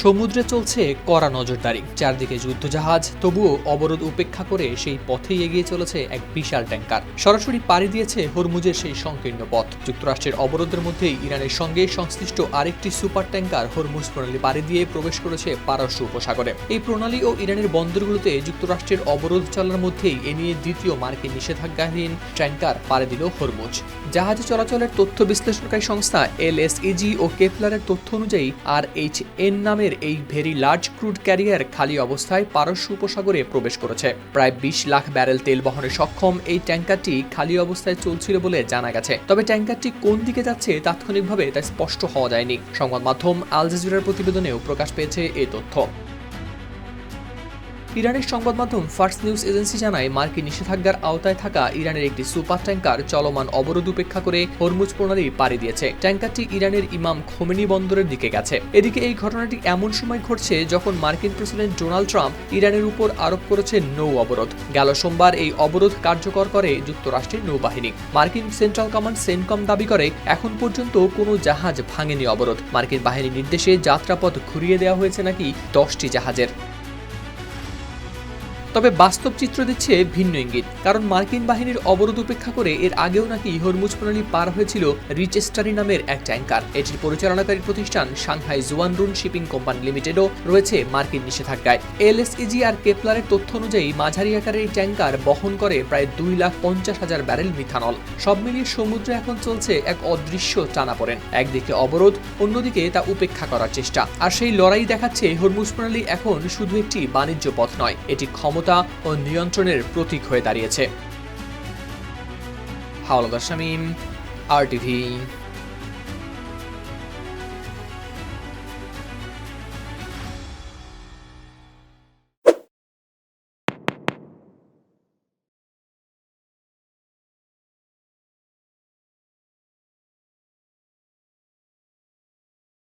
সমুদ্রে চলছে কড়া নজরদারি, চারদিকে যুদ্ধজাহাজ, তবুও অবরোধ উপেক্ষা করে সেই পথেই এগিয়ে চলেছে এক বিশাল ট্যাঙ্কার। সরাসরি পাড়ি দিয়েছে হরমুজের সেই সংকীর্ণ পথ। যুক্তরাষ্ট্রের অবরোধের মধ্যেই ইরানের সঙ্গে সংশ্লিষ্ট আরেকটি সুপার ট্যাঙ্কার হরমুজ প্রণালী পাড়ি দিয়ে প্রবেশ করেছে পারস্য উপসাগরে। এই প্রণালী ও ইরানের বন্দরগুলোতে যুক্তরাষ্ট্রের অবরোধ চলার মধ্যেই এ নিয়ে দ্বিতীয় মার্কিন নিষেধাজ্ঞাহীন ট্যাঙ্কার পাড়ি দিল হরমুজ। জাহাজে চলাচলের তথ্য বিশ্লেষণকারী সংস্থা LSEG ও কেপলারের তথ্য অনুযায়ী RHN নামের এই ভেরি লার্জ ক্রুড ক্যারিয়ার খালি অবস্থায় পারস্য উপসাগরে প্রবেশ করেছে। প্রায় 20 লাখ ব্যারেল তেল বহনে সক্ষম এই ট্যাঙ্কারটি খালি অবস্থায় চলছিল বলে জানা গেছে। তবে ট্যাঙ্কারটি কোন দিকে যাচ্ছে তাৎক্ষণিকভাবে তা স্পষ্ট হওয়া যায়নি। সংবাদ মাধ্যম আল জাজিরার প্রতিবেদনেও প্রকাশ পেয়েছে এই তথ্য। ইরানের সংবাদ মাধ্যম ফার্স নিউজ এজেন্সি জানায়, মার্কিন নিষেধাজ্ঞার আওতায় থাকা ইরানের একটি সুপার ট্যাঙ্কার চলমান অবরোধ উপেক্ষা করে হরমুজ প্রণালী পাড়ি দিয়েছে। ট্যাঙ্কারটি ইরানের ইমাম খোমেনি বন্দরের দিকে গেছে। এদিকে এই ঘটনাটি এমন সময় ঘটছে যখন মার্কিন প্রেসিডেন্ট ডোনাল্ড ট্রাম্প ইরানের উপর আরোপ করেছেন নৌ অবরোধ। গেল সোমবার এই অবরোধ কার্যকর করে যুক্তরাষ্ট্রের নৌবাহিনী। মার্কিন সেন্ট্রাল কমান্ড সেনকম দাবি করে, এখন পর্যন্ত কোনো জাহাজ ভাঙেনি অবরোধ। মার্কিন বাহিনীর নির্দেশে যাত্রাপথ ঘুরিয়ে দেওয়া হয়েছে নাকি 10টি জাহাজের। তবে বাস্তব চিত্র দিচ্ছে ভিন্ন ইঙ্গিত। কারণ মার্কিন বাহিনীর অবরোধ উপেক্ষা করে এর আগেও নাকি হরমুজ প্রণালী পার হয়েছিল রিচেস্টারি নামের এক ট্যাঙ্কার। এটির পরিচালনাকারী প্রতিষ্ঠান সাংহাই জুয়ানরুন শিপিং কোম্পানি লিমিটেডও রয়েছে মার্কিন নিষেধাজ্ঞায়। LSEG আর কেপলারের তথ্য অনুযায়ী মাঝারি আকারের এই ট্যাঙ্কার বহন করে প্রায় 2,50,000 ব্যারেল মিথানল। সব মিলিয়ে সমুদ্রে এখন চলছে এক অদৃশ্য টানাপোড়েন। একদিকে অবরোধ, অন্যদিকে তা উপেক্ষা করার চেষ্টা। আর সেই লড়াই দেখাচ্ছে হরমুজ প্রণালী এখন শুধু একটি বাণিজ্য পথ নয়, এটি ক্ষমতা ও নিয়ন্ত্রণের প্রতীক হয়ে দাঁড়িয়েছে। হাওলাদার শামীম, RTV।